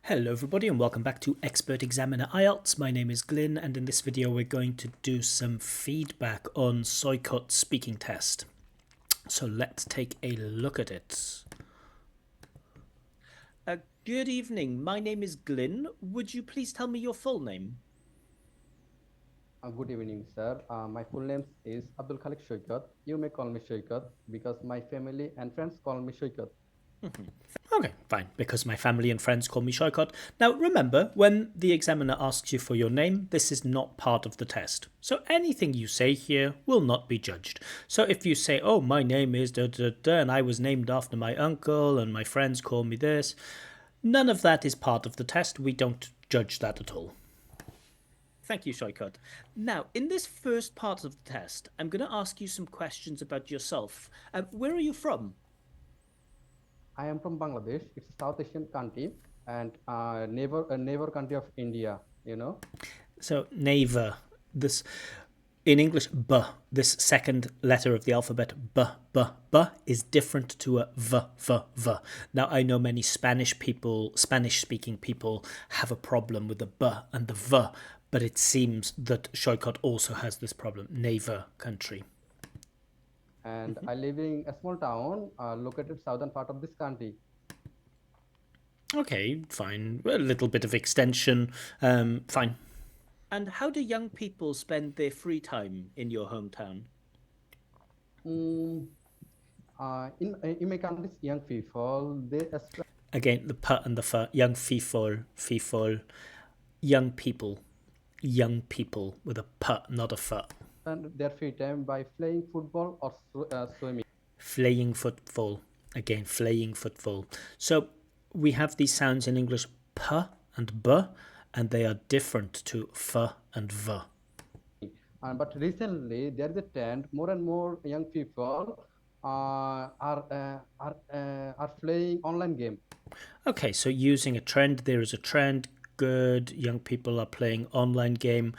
Hello everybody and welcome back to Expert Examiner IELTS. My name is Glyn and in this video we're going to do some feedback on Soykot speaking test. So let's take a look at it. Good evening, my name is Glyn. Would you please tell me your full name? Good evening, sir. My full name is Abdul Khalik Soykot. You may call me Soykot because my family and friends call me Soykot. Okay, fine, because my family and friends call me Soykot. Now remember, when the examiner asks you for your name, this is not part of the test. So anything you say here will not be judged. So if you say, oh, my name is da da da, and I was named after my uncle and my friends call me this, none of that is part of the test. We don't judge that at all. Thank you, Soykot. Now, in this first part of the test, I'm going to ask you some questions about yourself. Where are you from? I am from Bangladesh. It's a South Asian country and a neighbor country of India. So neighbor, this in English, b, this second letter of the alphabet, b, is different to a v. Now I know many Spanish-speaking people have a problem with the b and the v, but it seems that Soykot also has this problem. Neighbor country. And I live in a small town located southern part of this country. Okay, fine. A little bit of extension. Fine. And how do young people spend their free time in your hometown? In my country's young people, they again the p and the f. Young people, young people with a p, not a f. spend their free time by playing football or swimming. Flaying football. Again, flaying football. So we have these sounds in English, p and b, and they are different to f and v. But recently, there is a trend. More and more young people are playing online game. Okay, so using a trend, there is a trend. Good. Young people are playing online game.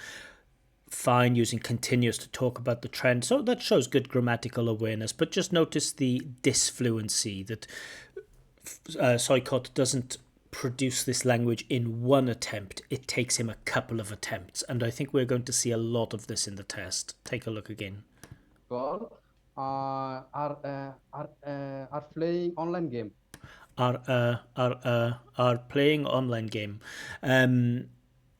Fine, using continuous to talk about the trend. So that shows good grammatical awareness. But just notice the disfluency, that Soykot doesn't produce this language in one attempt. It takes him a couple of attempts. And I think we're going to see a lot of this in the test. Take a look again. People are playing online game. Are playing online game.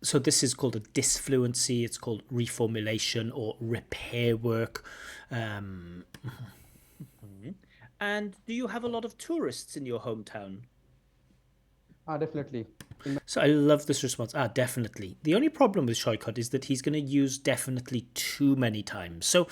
So this is called a disfluency. It's called reformulation or repair work. And do you have a lot of tourists in your hometown? Definitely. So I love this response. Definitely. The only problem with Soykot is that he's going to use definitely too many times. So,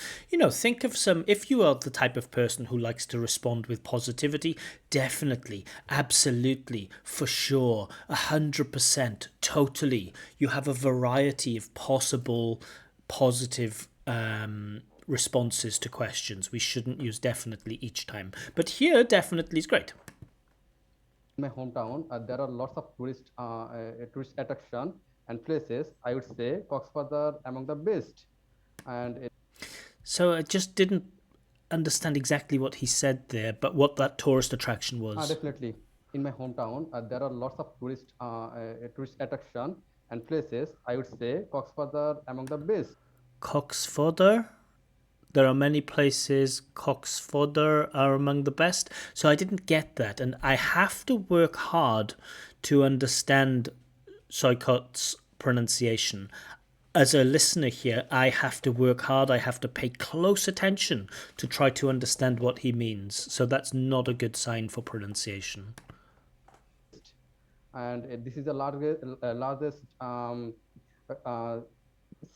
think of some, if you are the type of person who likes to respond with positivity, definitely, absolutely, for sure, 100%, totally. You have a variety of possible positive responses to questions. We shouldn't use definitely each time. But here, definitely is great. In my hometown, there are lots of tourist attraction and places. I would say Coxfurther among the best. And so I just didn't understand exactly what he said there, but what that tourist attraction was. Definitely. In my hometown, there are lots of tourist attraction and places. I would say Coxfurther among the best. Coxfurther? There are many places. Coxfurther are among the best. So I didn't get that. And I have to work hard to understand Soykot's pronunciation. As a listener here, I have to work hard. I have to pay close attention to try to understand what he means. So that's not a good sign for pronunciation. And this is the largest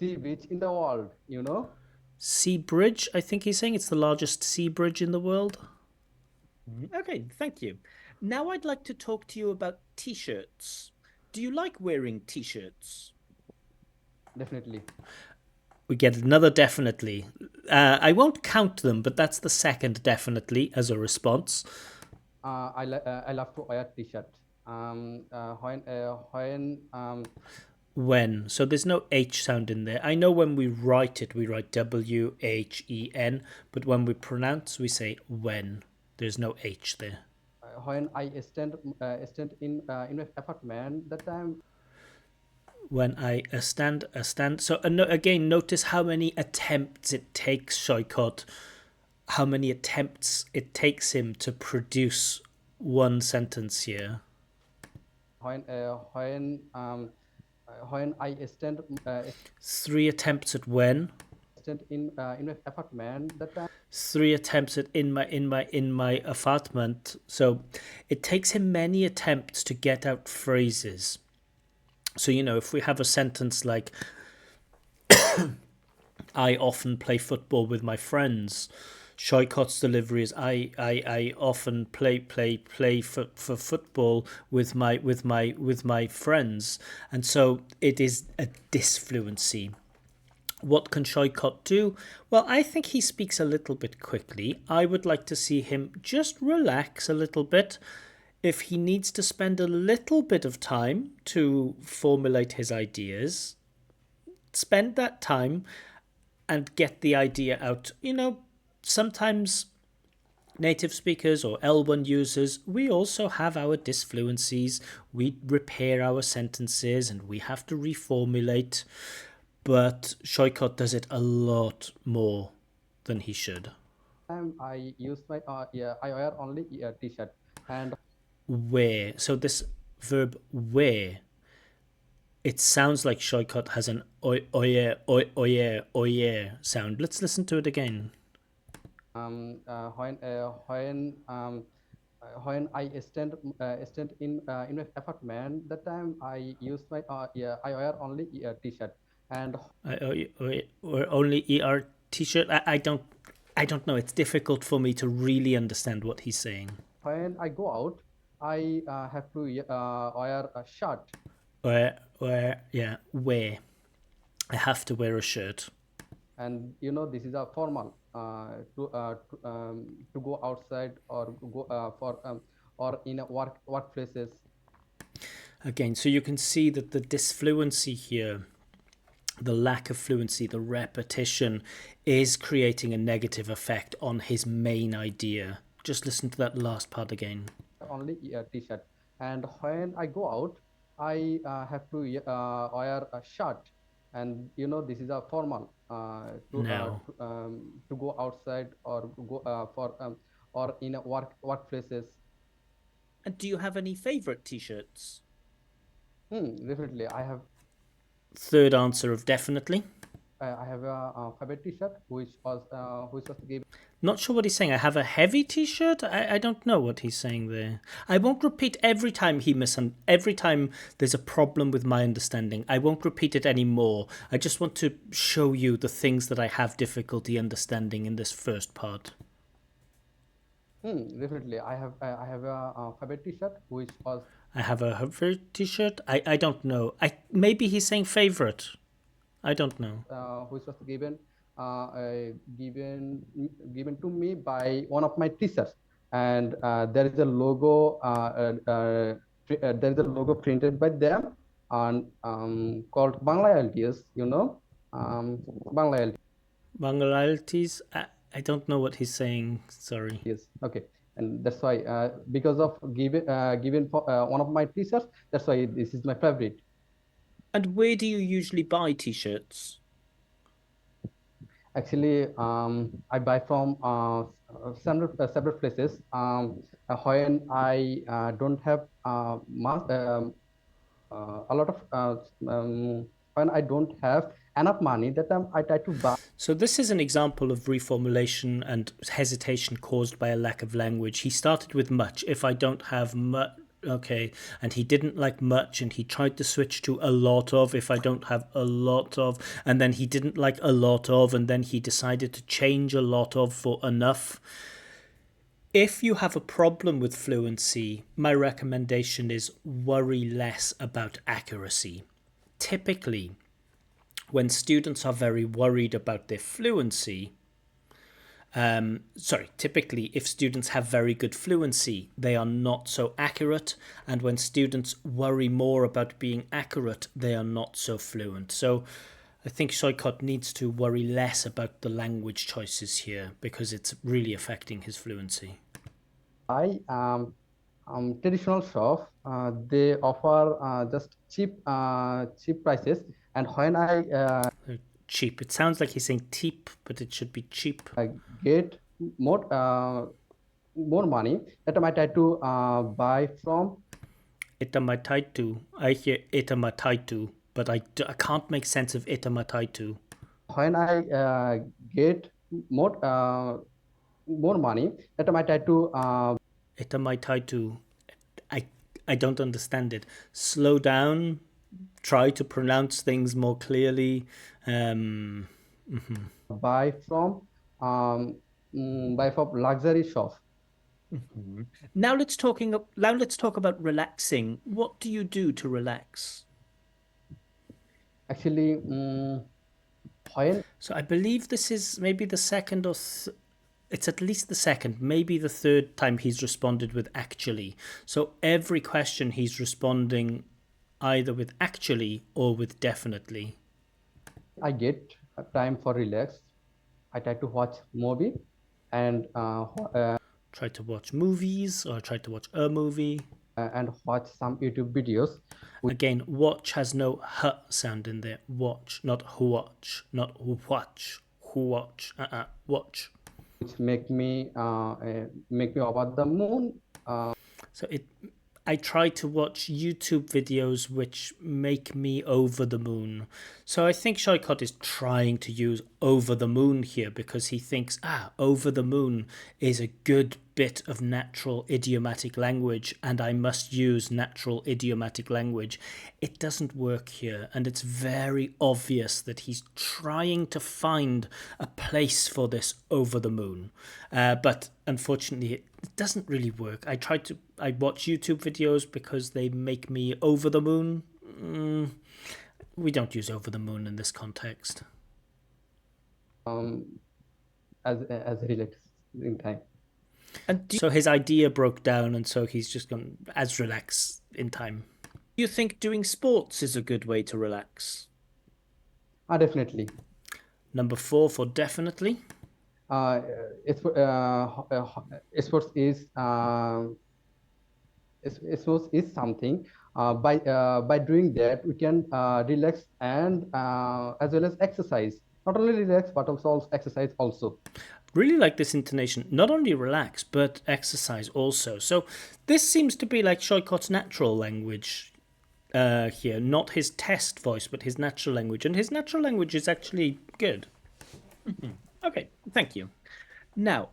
sea beach in the world, Sea bridge, I think he's saying. It's the largest sea bridge in the world. Okay, thank you. Now I'd like to talk to you about t-shirts. Do you like wearing t-shirts? Definitely. We get another definitely. I won't count them, but that's the second definitely as a response. I love to wear t-shirt. When. So there's no H sound in there. I know when we write it, we write W-H-E-N, but when we pronounce, we say when. There's no H there. when I stand in my apartment, that time When I stand. So again, notice how many attempts it takes Soykot, how many attempts it takes him to produce one sentence here. when uh, when um, when I Three attempts at when. stand in my apartment, that time Three attempts at in my apartment. So it takes him many attempts to get out phrases. So if we have a sentence like I often play football with my friends, Shoykot's delivery is I often play for football with my friends, and so it is a disfluency. What can Shoykot do? Well, I think he speaks a little bit quickly. I would like to see him just relax a little bit. If he needs to spend a little bit of time to formulate his ideas, spend that time and get the idea out. Sometimes native speakers or L1 users, we also have our disfluencies. We repair our sentences and we have to reformulate. But Shoykot does it a lot more than he should. I use my yeah, I wear only a t-shirt and Wear. So this verb wear, it sounds like Shoykot has an oyer sound. Let's listen to it again. um, uh, when uh, when um, when I stand in my apartment, that time I use my yeah, I wear only a t-shirt and Or only ER t-shirt. I don't know. It's difficult for me to really understand what he's saying. when I go out, I have to wear a shirt. Wear. I have to wear a shirt. And this is a formal to go outside or go for or in a workplaces. Again, so you can see that the disfluency here, the lack of fluency, the repetition, is creating a negative effect on his main idea. Just listen to that last part again. Only a t-shirt. And when I go out, I have to wear a shirt. And this is a formal Now, to go outside or go for or in a workplaces. and do you have any favorite t-shirts? Definitely, Third answer of definitely. I have a favorite t-shirt which was given. Not sure what he's saying. I have a heavy t-shirt. I don't know what he's saying there. I won't repeat every time every time there's a problem with my understanding. I won't repeat it anymore. I just want to show you the things that I have difficulty understanding in this first part. Definitely, I have a favorite t-shirt I have a favorite t-shirt. I don't know. Maybe he's saying favorite. I don't know. which was given given to me by one of my teachers, and there is a logo there is a logo printed by them and called Bangla IELTS. Bangla IELTS. Banglaltis. I don't know what he's saying. Sorry. Yes, okay, and that's why because of given for one of my teachers, that's why this is my favorite. And where do you usually buy t-shirts? Actually, I buy from several places. When I don't have a lot of when I don't have enough money, that time I try to buy. So this is an example of reformulation and hesitation caused by a lack of language. He started with much. If I don't have much, okay, and he didn't like much, and he tried to switch to a lot of. If I don't have a lot of, and then he didn't like a lot of, and then he decided to change a lot of for enough. If you have a problem with fluency, my recommendation is worry less about accuracy. Typically, when students are very worried about their fluency, typically if students have very good fluency, they are not so accurate, and when students worry more about being accurate, they are not so fluent. So I think Soykot needs to worry less about the language choices here because it's really affecting his fluency. I traditional shop. They offer just cheap prices. And when I Cheap. It sounds like he's saying teep, but it should be cheap. get more more money, that I try to buy from. Itamataitu. I hear itamataitu, but I can't make sense of itamataitu. When I get more more money, that I try to Itamataitu. I I don't understand it. Slow down. Try to pronounce things more clearly. Mhm. buy from buy from luxury shop. Now let's talk about relaxing. What do you do to relax? Actually, when So I believe this is maybe the second it's at least the second, maybe the third time he's responded with actually. So every question he's responding either with actually or with definitely. I get time for relax, I try to watch movie and Try to watch movies or try to watch a movie. and watch some YouTube videos Again, watch has no h sound in there. Watch, not watch, not watch. Watch, watch. which make me about the moon. So I try to watch YouTube videos which make me over the moon. So I think Soykot is trying to use over the moon here because he thinks, over the moon is a good bit of natural idiomatic language and I must use natural idiomatic language. It doesn't work here, and it's very obvious that he's trying to find a place for this over the moon. But unfortunately, it doesn't really work. I watch YouTube videos because they make me over the moon. We don't use over the moon in this context. As relaxing time. And so his idea broke down, and so he's just gone as relax in time. Do you think doing sports is a good way to relax? Definitely. Number 4 for definitely. uh, sports is something, by doing that we can relax and as well as exercise, not only relax but also exercise also. Really like this intonation. Not only relax, but exercise also. So this seems to be like Soykot's natural language here. Not his test voice, but his natural language. And his natural language is actually good. Okay, thank you. Now,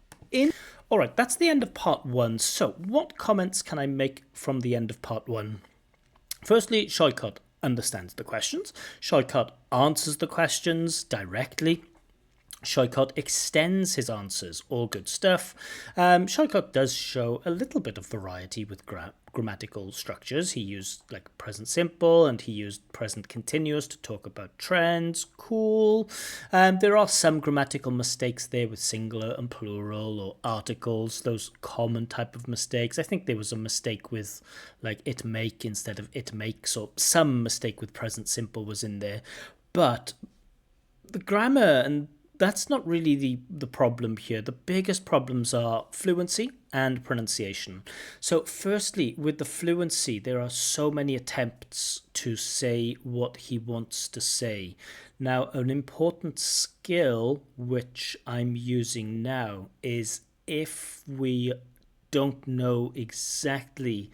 all right, that's the end of part 1. So what comments can I make from the end of part 1? Firstly, Soykot understands the questions. Soykot answers the questions directly. Soykot extends his answers, all good stuff. Soykot does show a little bit of variety with grammatical structures. He used like present simple and he used present continuous to talk about trends. Cool. There are some grammatical mistakes there with singular and plural or articles, those common type of mistakes. I think there was a mistake with like it make instead of it makes, or some mistake with present simple was in there. But the grammar, and that's not really the problem here. The biggest problems are fluency and pronunciation. So firstly, with the fluency, there are so many attempts to say what he wants to say. Now, an important skill which I'm using now is if we don't know exactly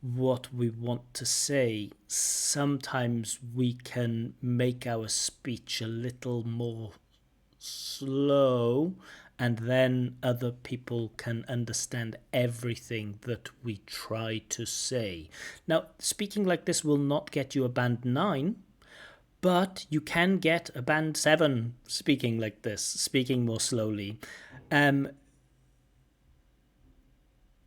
what we want to say, sometimes we can make our speech a little more slow, and then other people can understand everything that we try to say. Now, speaking like this will not get you a band 9, but you can get a band 7 speaking like this, speaking more slowly.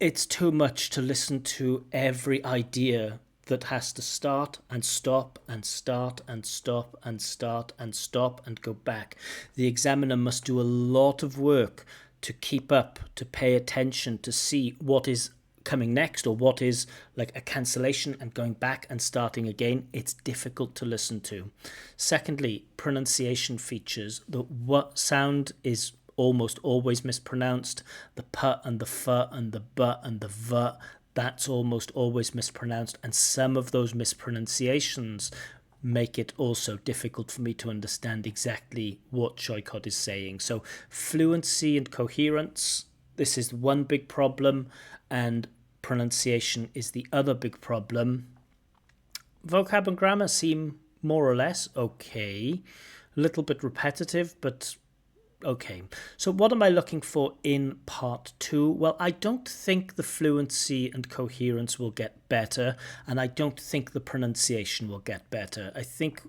It's too much to listen to every idea that has to start and stop and start and stop and start and stop and go back. The examiner must do a lot of work to keep up, to pay attention, to see what is coming next or what is like a cancellation and going back and starting again. It's difficult to listen to. Secondly, pronunciation features. The what sound is almost always mispronounced. The p and the f and the b and the v, that's almost always mispronounced, and some of those mispronunciations make it also difficult for me to understand exactly what Soykot is saying. So fluency and coherence, this is one big problem, and pronunciation is the other big problem. Vocab and grammar seem more or less okay, a little bit repetitive, but okay. So what am I looking for in part 2? Well, I don't think the fluency and coherence will get better, and I don't think the pronunciation will get better. I think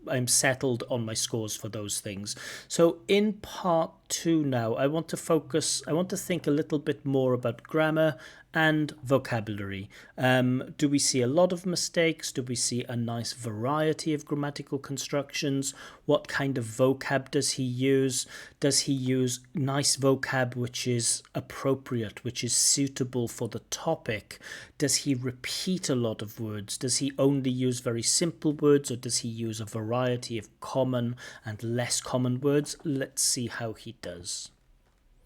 I'm settled on my scores for those things. So in part 2 now, I want to think a little bit more about grammar and vocabulary. Do we see a lot of mistakes? Do we see a nice variety of grammatical constructions? What kind of vocab does he use? Does he use nice vocab which is appropriate, which is suitable for the topic? Does he repeat a lot of words? Does he only use very simple words, or does he use a variety of common and less common words? Let's see how he does.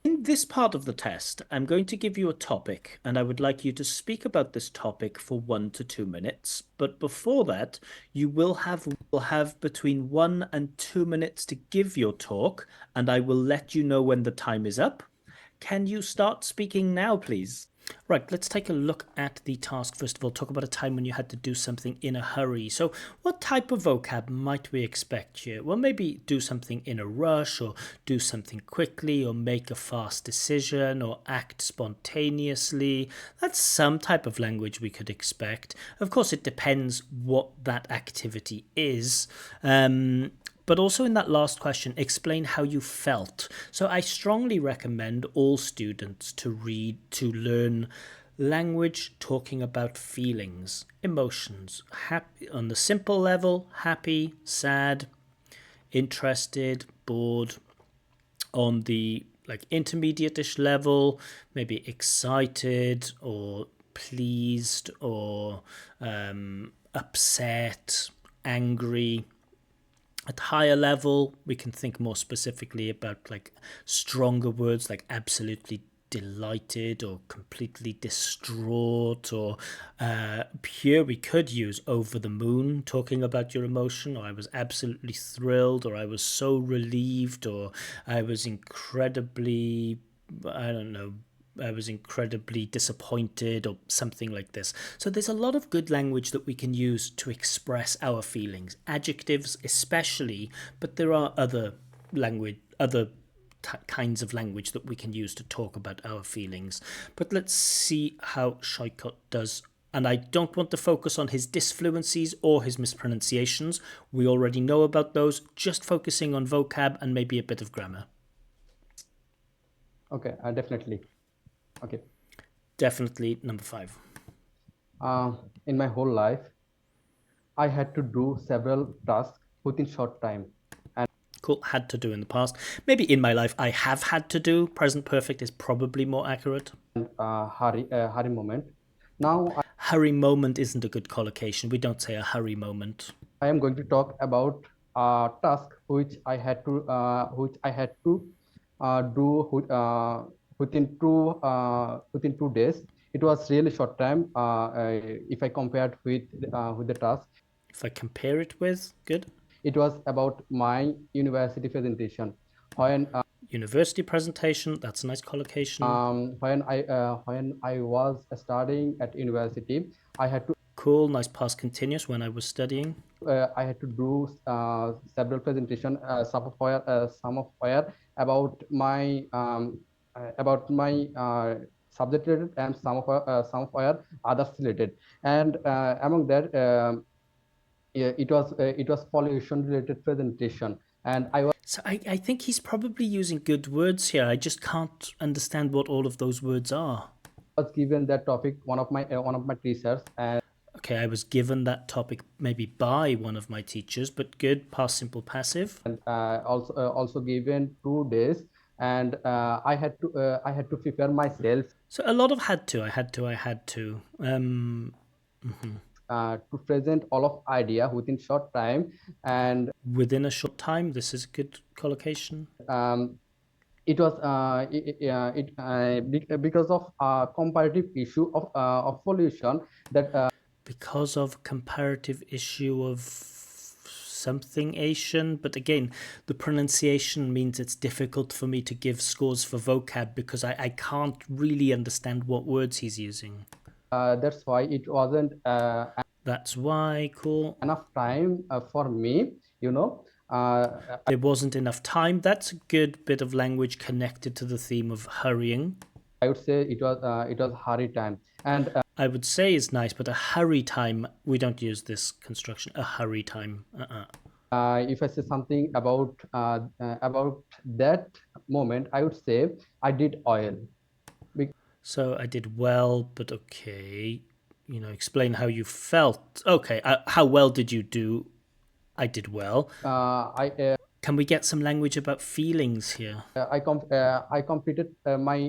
In this part of the test, I'm going to give you a topic, and I would like you to speak about this topic for 1 to 2 minutes. But before that, you will have between 1 and 2 minutes to give your talk, and I will let you know when the time is up. Can you start speaking now, please? Right, let's take a look at the task. First of all, talk about a time when you had to do something in a hurry. So what type of vocab might we expect here? Well, maybe do something in a rush, or do something quickly, or make a fast decision, or act spontaneously. That's some type of language we could expect. Of course, it depends what that activity is. But also in that last question, explain how you felt. So I strongly recommend all students to learn language talking about feelings, emotions, happy, on the simple level, happy, sad, interested, bored. On the intermediate-ish level, maybe excited or pleased or upset, angry. At higher level, we can think more specifically about stronger words like absolutely delighted or completely distraught, or pure, we could use over the moon, talking about your emotion, or I was absolutely thrilled, or I was so relieved, or I was incredibly, I don't know, I was incredibly disappointed, or something like this. So there's a lot of good language that we can use to express our feelings, adjectives especially, but there are other kinds of language that we can use to talk about our feelings. But let's see how Soykot does. And I don't want to focus on his disfluencies or his mispronunciations. We already know about those, just focusing on vocab and maybe a bit of grammar. Okay, definitely. Okay. Definitely number 5. In my whole life, I had to do several tasks within short time. And cool, had to do in the past. Maybe in my life I have had to do. Present perfect is probably more accurate. Hurry moment. Now hurry moment isn't a good collocation. We don't say a hurry moment. I am going to talk about a task which I had to do within 2 days. It was really short time if I compared with the task. If I compare it with, good. It was about my university presentation. When university presentation, that's a nice collocation. When I was studying at university, I had to. Cool, nice past continuous. When I was studying, I had to do several presentation, some of where about my subject related, and some of where others related, and among that, yeah, it was pollution related presentation, and I was. So I think he's probably using good words here. I just can't understand what all of those words are. I was given that topic one of my teachers, and okay, I was given that topic maybe by one of my teachers, but good, past simple passive. And also given 2 days, and I had to prepare myself. So a lot of had to. To present all of idea within short time, and within a short time. This is a good collocation. it was because of comparative issue of pollution that Because of comparative issue of something Asian, but again, the pronunciation means it's difficult for me to give scores for vocab because I can't really understand what words he's using. that's why it wasn't That's why, cool. enough time for me, you know. There wasn't enough time. That's a good bit of language connected to the theme of hurrying. I would say it was hurry time, and I would say is nice, but a hurry time, we don't use this construction. A hurry time. if I say something about that moment, I would say I did oil. So I did well, but okay. You know, explain how you felt. Okay, how well did you do? I did well. I Can we get some language about feelings here? I completed my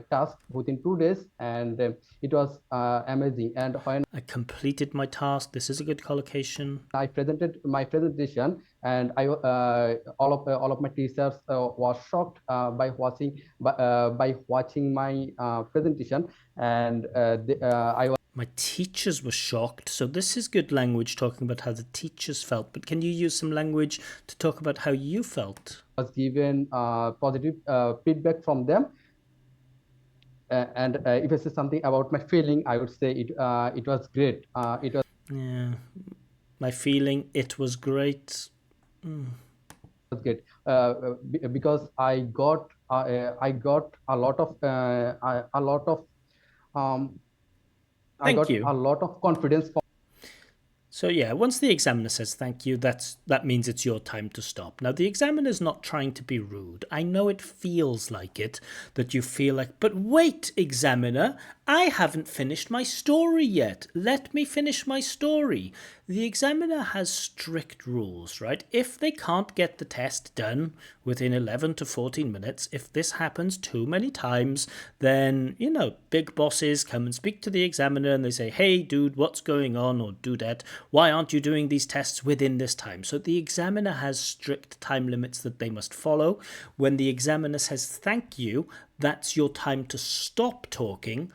task within 2 days, and it was amazing. And when I completed my task. This is a good collocation. I presented my presentation, and all of my teachers was shocked by watching my presentation, and I My teachers were shocked. So this is good language talking about how the teachers felt. But can you use some language to talk about how you felt? was given positive feedback from them. And if I say something about my feeling, I would say it was great. It Yeah. My feeling, it was great. was great because I got a lot of um, I Thank got you. a lot of confidence. So yeah, once the examiner says thank you, that means it's your time to stop. Now the examiner's not trying to be rude. I know it feels like it, that you feel like, but wait, examiner, I haven't finished my story yet. Let me finish my story. The examiner has strict rules, right? If they can't get the test done within 11 to 14 minutes, if this happens too many times, then, you know, big bosses come and speak to the examiner and they say, hey, dude, what's going on? Or dudette, why aren't you doing these tests within this time? So the examiner has strict time limits that they must follow. When the examiner says thank you, that's your time to stop talking.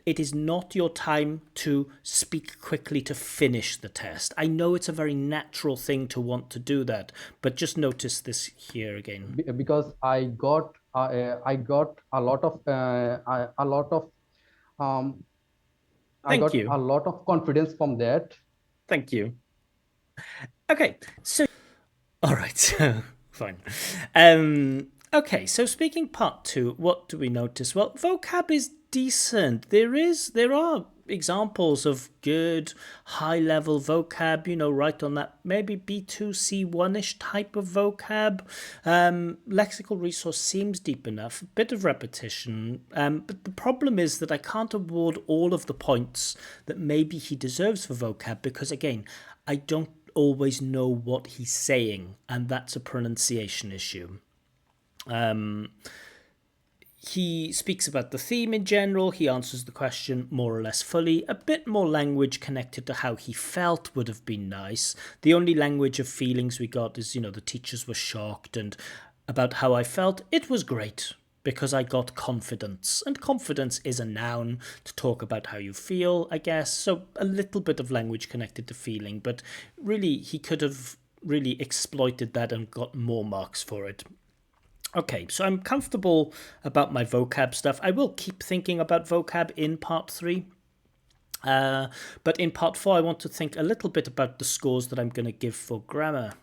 It is not your time to speak quickly to finish the test. I know it's a very natural thing to want to do that, but just notice this here again. Because I got a lot of a lot of um, I Thank got you. a lot of confidence from that. Thank you. Okay, so all right, fine. Okay, so speaking part two, what do we notice? Well, vocab is decent. There are examples of good high level vocab, you know, right on that maybe B2 C1ish type of vocab. Lexical resource seems deep enough, a bit of repetition, but the problem is that I can't award all of the points that maybe he deserves for vocab because again, I don't always know what he's saying, and that's a pronunciation issue. He speaks about the theme in general, he answers the question more or less fully. A bit more language connected to how he felt would have been nice. The only language of feelings we got is, you know, the teachers were shocked, and about how I felt, it was great because I got confidence. And confidence is a noun to talk about how you feel, I guess. So a little bit of language connected to feeling, but really he could have really exploited that and got more marks for it. Okay, so I'm comfortable about my vocab stuff. I will keep thinking about vocab in part three. But in part four, I want to think a little bit about the scores that I'm going to give for grammar.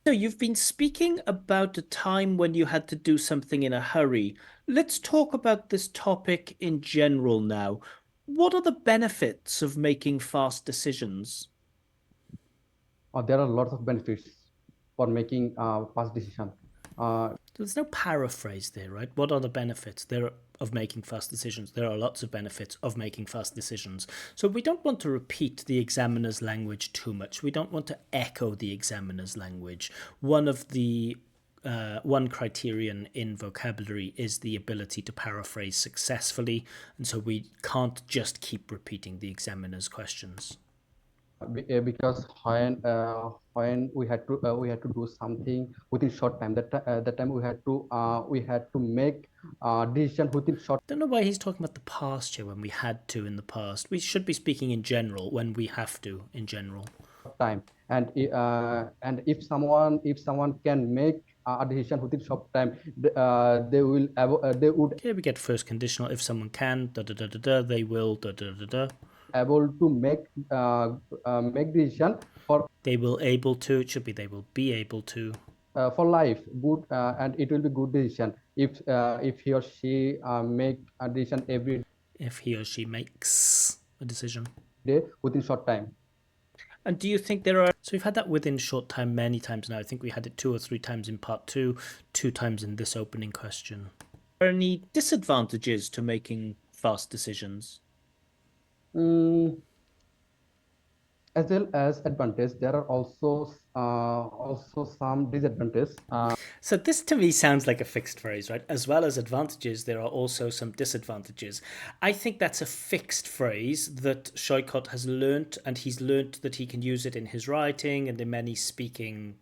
So you've been speaking about a time when you had to do something in a hurry. Let's talk about this topic in general now. What are the benefits of making fast decisions? There are lots of benefits for making fast decision. There's no paraphrase there, right? What are the benefits there of making fast decisions? There are lots of benefits of making fast decisions. So we don't want to repeat the examiner's language too much. We don't want to echo the examiner's language. One criterion in vocabulary is the ability to paraphrase successfully, and so we can't just keep repeating the examiner's questions. because when we had to do something within short time, that time we had to make decision within short Don't know why he's talking about the past here when we had to in the past. We should be speaking in general when we have to in general. time. And if someone can make a decision within short time, they would Here we get first conditional. If someone can, da da da da da, they will, da da da da. able to make decision They will able to. It should be they will be able to. for life good, and it will be good decision if he or she make a decision every If he or she makes a decision. day within short time. And do you think there are... So we've had that within short time many times now. I think we had it 2 or 3 times in part 2, 2 times in this opening question. Are there any disadvantages to making fast decisions? As well as advantage, there are also some disadvantages. So this to me sounds like a fixed phrase, right? As well as advantages, there are also some disadvantages. I think that's a fixed phrase that Soykot has learnt, and he's learnt that he can use it in his writing and in many speaking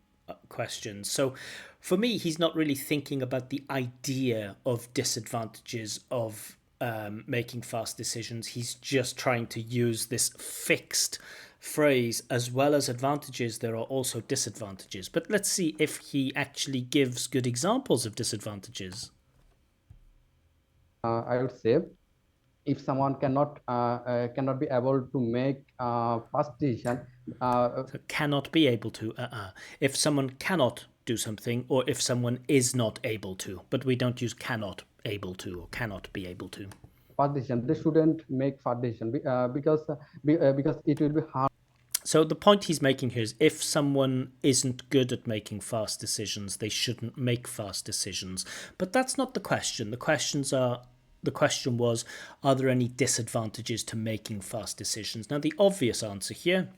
questions. So for me, he's not really thinking about the idea of disadvantages of making fast decisions. He's just trying to use this fixed phrase. As well as advantages, there are also disadvantages. But let's see if he actually gives good examples of disadvantages. I would say if someone cannot be able to make fast decision, So cannot be able to. If someone cannot do something, or if someone is not able to, but we don't use cannot able to or cannot be able to. fast decision, they shouldn't make fast decision because it will be hard. So the point he's making here is if someone isn't good at making fast decisions, they shouldn't make fast decisions. But that's not the question. The question was, are there any disadvantages to making fast decisions? Now, the obvious answer here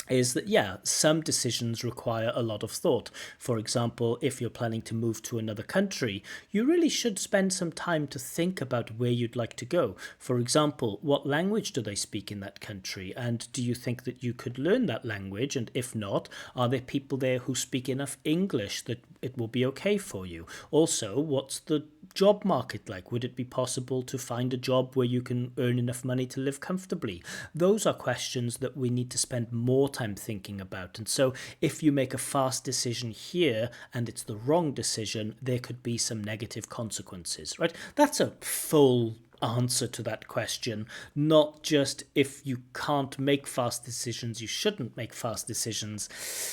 is that, yeah, some decisions require a lot of thought. For example, if you're planning to move to another country, you really should spend some time to think about where you'd like to go. For example, what language do they speak in that country? And do you think that you could learn that language? And if not, are there people there who speak enough English that it will be okay for you? Also, what's the job market like? Would it be possible to find a job where you can earn enough money to live comfortably? Those are questions that we need to spend more time thinking about. And so if you make a fast decision here and it's the wrong decision, there could be some negative consequences, right? That's a full answer to that question, not just if you can't make fast decisions, you shouldn't make fast decisions.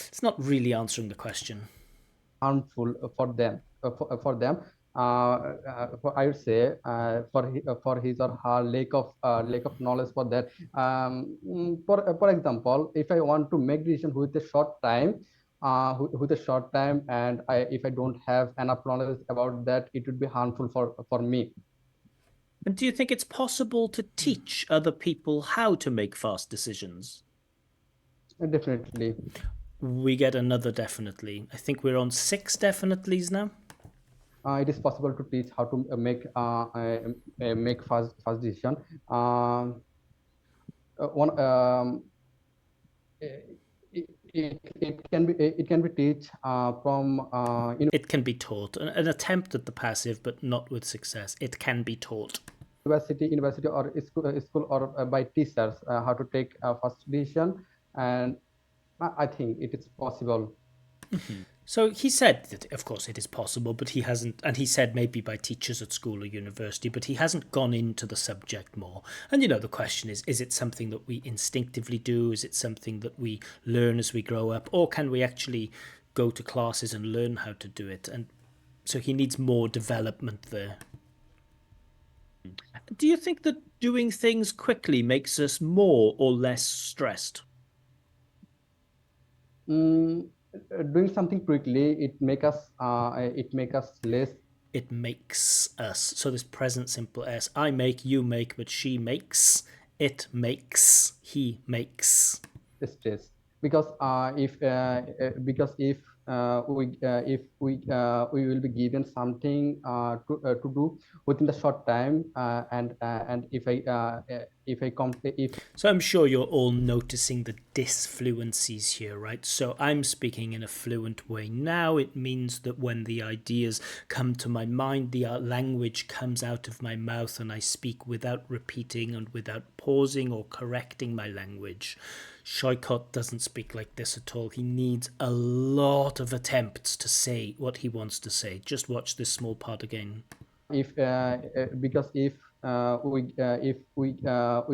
It's not really answering the question. Harmful for them. I would say for his or her lack of knowledge for that. For example, if I want to make decision with a short time, and if I don't have enough knowledge about that, it would be harmful for me. And do you think it's possible to teach other people how to make fast decisions? Definitely. We get another definitely. I think we're on 6 definitelys now. It is possible to teach how to make fast decision. One it can be teach from It can be taught. An attempt at the passive, but not with success. It can be taught. University or school or by teachers how to take a fast decision, and I think it is possible. So he said that, of course, it is possible, but he hasn't, and he said maybe by teachers at school or university, but he hasn't gone into the subject more. And, the question is it something that we instinctively do? Is it something that we learn as we grow up? Or can we actually go to classes and learn how to do it? And so he needs more development there. Do you think that doing things quickly makes us more or less stressed? Doing something quickly, it make us less. It makes us. So this present simple s. I make, you make, but she makes. It makes, he makes. Stress because if we will be given something to do within the short time, and if So I'm sure you're all noticing the disfluencies here, right? So I'm speaking in a fluent way now. It means that when the ideas come to my mind, the language comes out of my mouth and I speak without repeating and without pausing or correcting my language. Soykot doesn't speak like this at all. He needs a lot of attempts to say what he wants to say. Just watch this small part again. Because if we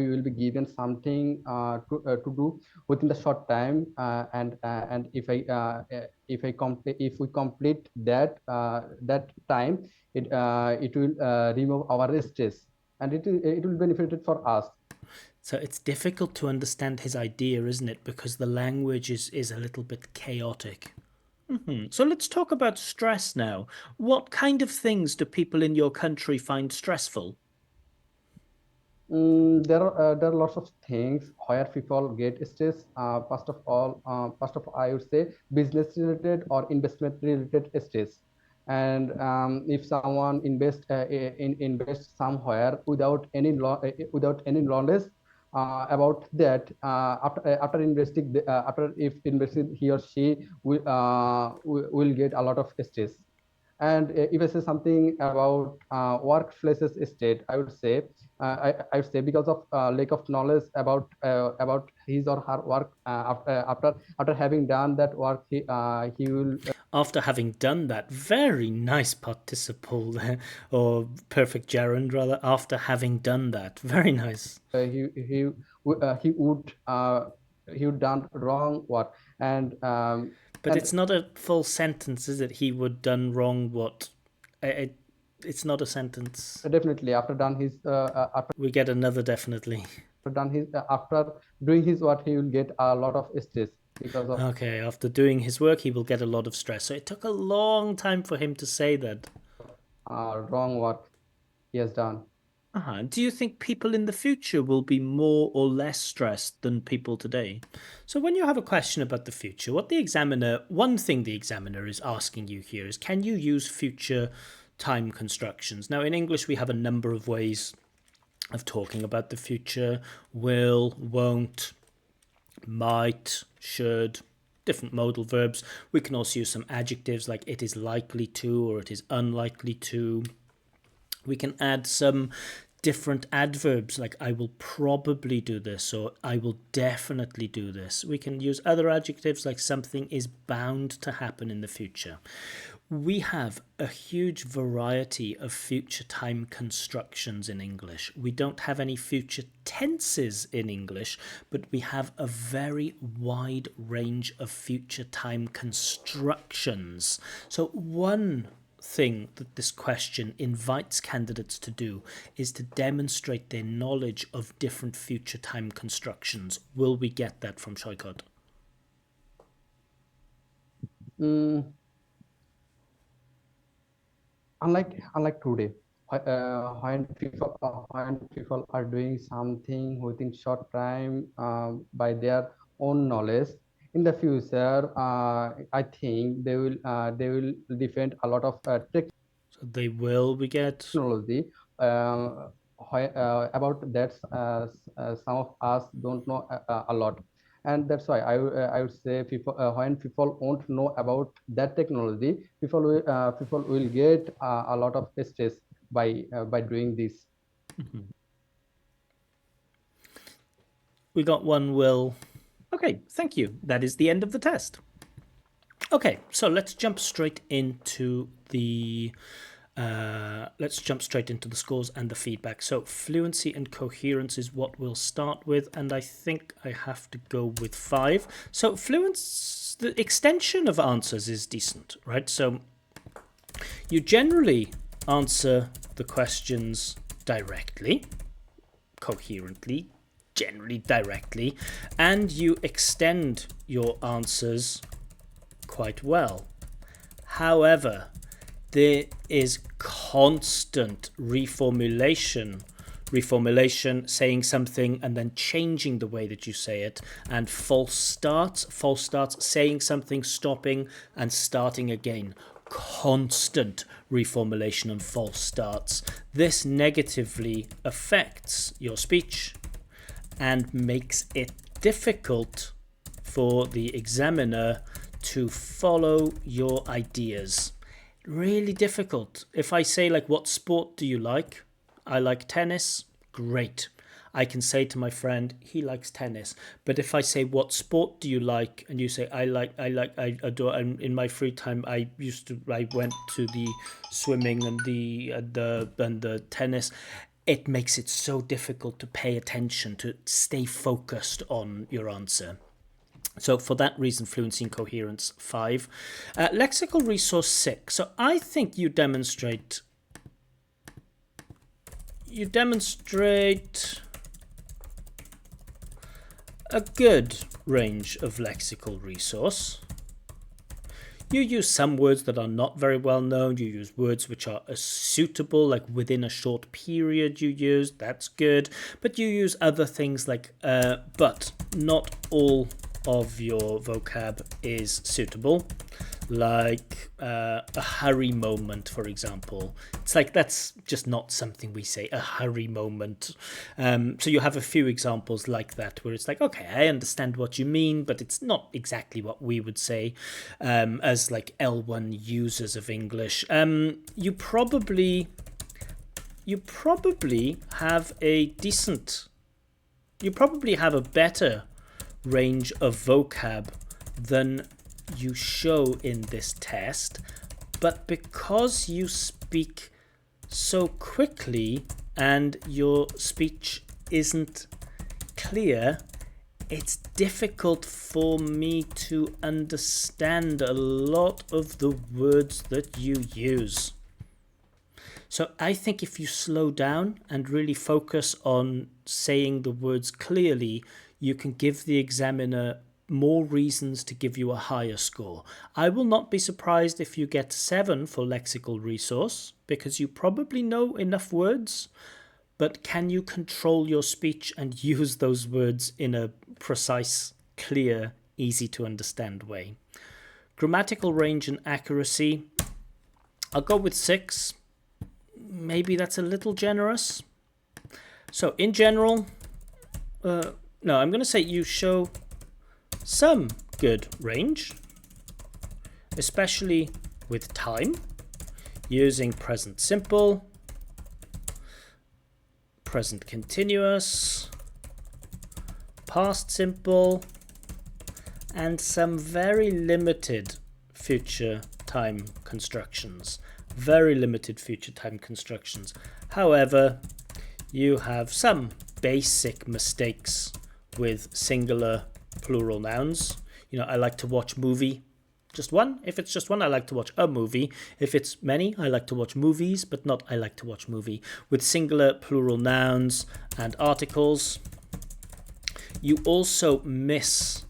will be given something to do within the short time, and if we complete that time, it will remove our stress, and it will benefit for us. So it's difficult to understand his idea, isn't it? Because the language is a little bit chaotic. So let's talk about stress now. What kind of things do people in your country find stressful? There are lots of things where people get stress. First of all, I would say business related or investment related stress. And if someone invest somewhere without any knowledge about that, after investing after if invested, he or she will get a lot of stress. And if I say something about workplaces state, I would say because of lack of knowledge about his or her work, after having done that work, he will After having done that, very nice participle there, or perfect gerund rather. After having done that, very nice. he would he would done wrong work, and But it's not a full sentence, is it? He would done wrong what? It's not a sentence. definitely We get another definitely. after doing his work, he will get a lot of stress because of Okay, after doing his work, he will get a lot of stress. So it took a long time for him to say that. wrong work he has done. Do you think people in the future will be more or less stressed than people today? So when you have a question about the future, one thing the examiner is asking you here is, can you use future time constructions? Now in English, we have a number of ways of talking about the future: will, won't, might, should, different modal verbs. We can also use some adjectives like it is likely to or it is unlikely to. We can add some different adverbs like I will probably do this or I will definitely do this. We can use other adjectives like something is bound to happen in the future. We have a huge variety of future time constructions in English. We don't have any future tenses in English, but we have a very wide range of future time constructions. So one thing that this question invites candidates to do is to demonstrate their knowledge of different future time constructions. Will we get that from Soykot? Unlike today, when people are doing something within short time by their own knowledge, in the future, I think they will defend a lot of So they will we get. technology. About that, some of us don't know a lot, and that's why I would say people, when people won't know about that technology, people will get a lot of stress by doing this. We got one will. Okay, thank you. That is the end of the test. Okay, so let's jump straight into the scores and the feedback. So fluency and coherence is what we'll start with, and I think I have to go with 5. So fluence, the extension of answers is decent, right? So you generally answer the questions directly, coherently, generally directly, and you extend your answers quite well. However, there is constant reformulation reformulation, saying something and then changing the way that you say it, and false starts, saying something, stopping and starting again. Constant reformulation and false starts. This negatively affects your speech and makes it difficult for the examiner to follow your ideas. Really difficult. If I say, like, what sport do you like? I like tennis. Great. I can say to my friend, he likes tennis. But if I say, what sport do you like? And you say, I adore, and in my free time, I went to the swimming and the tennis. It makes it so difficult to pay attention, to stay focused on your answer. So for that reason, fluency and coherence 5. Lexical resource 6. So I think you demonstrate a good range of lexical resource. You use some words that are not very well known. You use words which are suitable, like within a short period you use. That's good. But you use other things like but. Not all of your vocab is suitable. Like a hurry moment, for example. It's like that's just not something we say, a hurry moment. So you have a few examples like that where it's like, okay, I understand what you mean, but it's not exactly what we would say as like L1 users of English. You probably have a better range of vocab than you show in this test, but because you speak so quickly and your speech isn't clear, it's difficult for me to understand a lot of the words that you use. So I think if you slow down and really focus on saying the words clearly, you can give the examiner more reasons to give you a higher score. I will not be surprised if you get 7 for lexical resource, because you probably know enough words, but can you control your speech and use those words in a precise, clear, easy to understand way? Grammatical range and accuracy, I'll go with 6. Maybe that's a little generous. So in general, no, I'm going to say you show some good range, especially with time, using present simple, present continuous, past simple, and some very limited future time constructions. However, you have some basic mistakes with singular plural nouns. You know, I like to watch movie. Just one. If it's just one, I like to watch a movie. If it's many, I like to watch movies, but not I like to watch movie. With singular plural nouns and articles, you also miss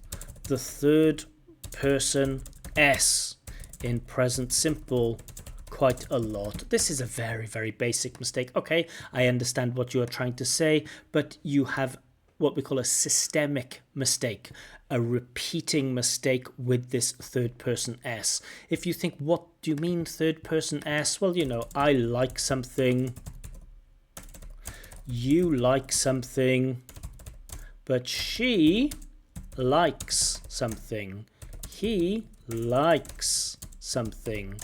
the third person S in present simple quite a lot. This is a very, very basic mistake. Okay, I understand what you are trying to say, but you have what we call a systemic mistake, a repeating mistake with this third person S. If you think, what do you mean third person S? Well, you know, I like something, you like something, but she likes something, he likes something,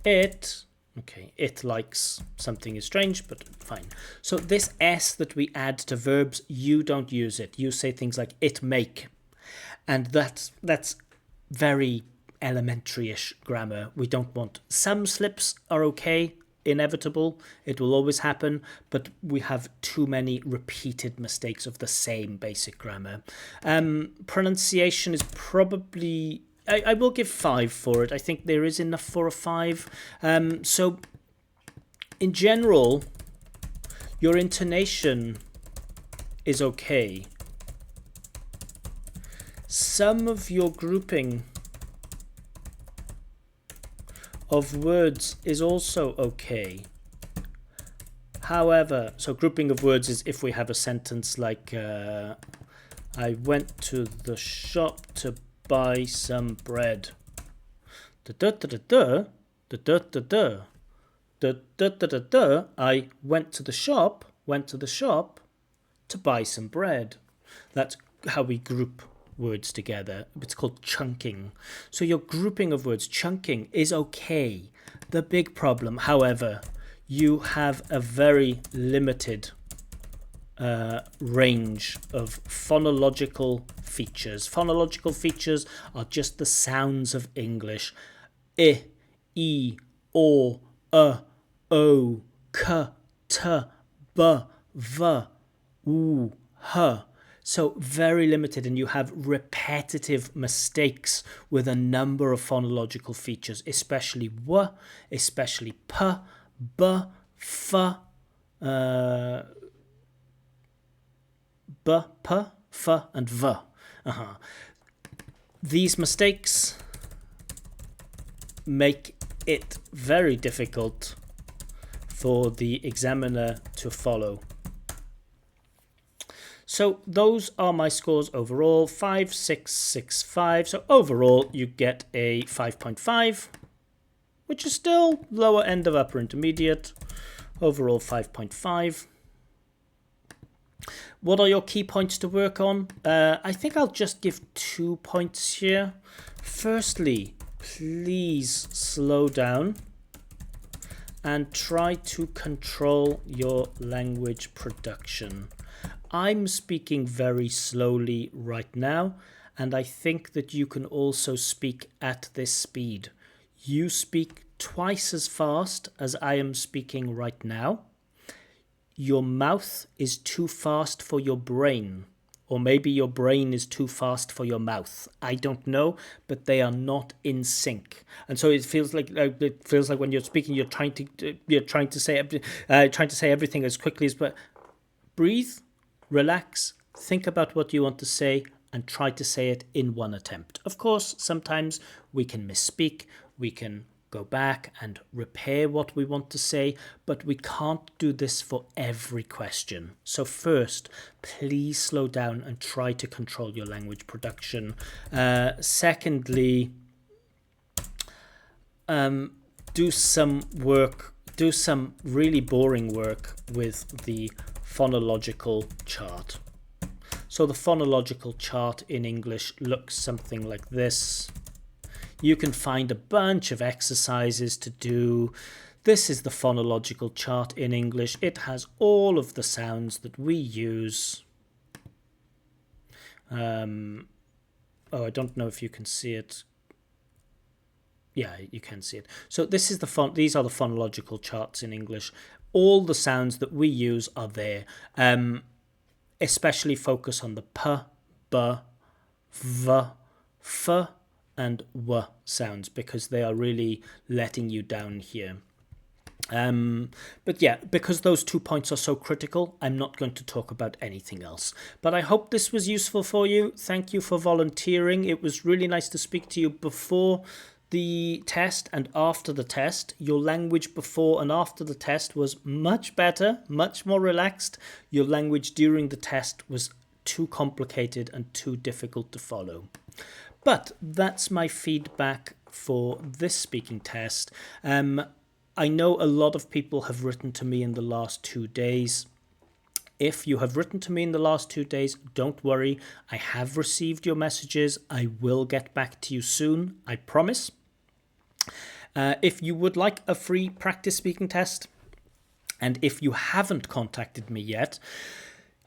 it likes something is strange, but fine. So this S that we add to verbs, you don't use it. You say things like it make. And that's very elementary-ish grammar. We don't want. Some slips are okay, inevitable. It will always happen, but we have too many repeated mistakes of the same basic grammar. Pronunciation is probably... I will give 5 for it. I think there is enough for a 5. So, in general, your intonation is okay. Some of your grouping of words is also okay. However, so grouping of words is if we have a sentence like I went to the shop to buy some bread. Da da da da da da da da da da da da da. I went to the shop to buy some bread. That's how we group words together. It's called chunking. So your grouping of words, chunking, is okay. The big problem, however, you have a very limited range of phonological features. Phonological features are just the sounds of English. I, e, o, o, k, t, b, v, u, h. So very limited, and you have repetitive mistakes with a number of phonological features, especially w, especially p, b, f, b, p, f, and v. These mistakes make it very difficult for the examiner to follow. So those are my scores overall, 5, 6, 6, 5. So overall you get a 5.5, which is still lower end of upper intermediate. Overall 5.5. What are your key points to work on? I think I'll just give 2 points here. Firstly, please slow down and try to control your language production. I'm speaking very slowly right now, and I think that you can also speak at this speed. You speak twice as fast as I am speaking right now. Your mouth is too fast for your brain, or maybe your brain is too fast for your mouth. I don't know, but they are not in sync, and so it feels like when you're speaking, you're trying to say everything as quickly as. But breathe, relax, think about what you want to say, and try to say it in one attempt. Of course, sometimes we can misspeak, we can go back and repair what we want to say, but we can't do this for every question. So first, please slow down and try to control your language production. Secondly, do some really boring work with the phonological chart. So the phonological chart in English looks something like this. You can find a bunch of exercises to do. This is the phonological chart in English. It has all of the sounds that we use. I don't know if you can see it. Yeah, you can see it. So this is these are the phonological charts in English. All the sounds that we use are there. Especially focus on the p, b, v, f, and w sounds, because they are really letting you down here. But yeah, because those 2 points are so critical, I'm not going to talk about anything else. But I hope this was useful for you. Thank you for volunteering. It was really nice to speak to you before the test and after the test. Your language before and after the test was much better, much more relaxed. Your language during the test was too complicated and too difficult to follow. But that's my feedback for this speaking test. I know a lot of people have written to me in the last 2 days. If you have written to me in the last 2 days, don't worry. I have received your messages. I will get back to you soon, I promise. If you would like a free practice speaking test, and if you haven't contacted me yet,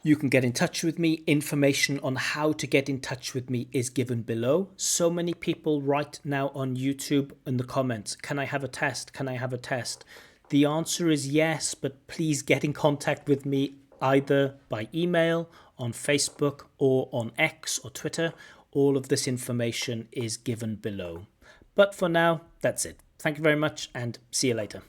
you can get in touch with me. Information on how to get in touch with me is given below. So many people right now on YouTube in the comments, can I have a test? Can I have a test? The answer is yes, but please get in contact with me either by email, on Facebook, or on X or Twitter. All of this information is given below. But for now, that's it. Thank you very much and see you later.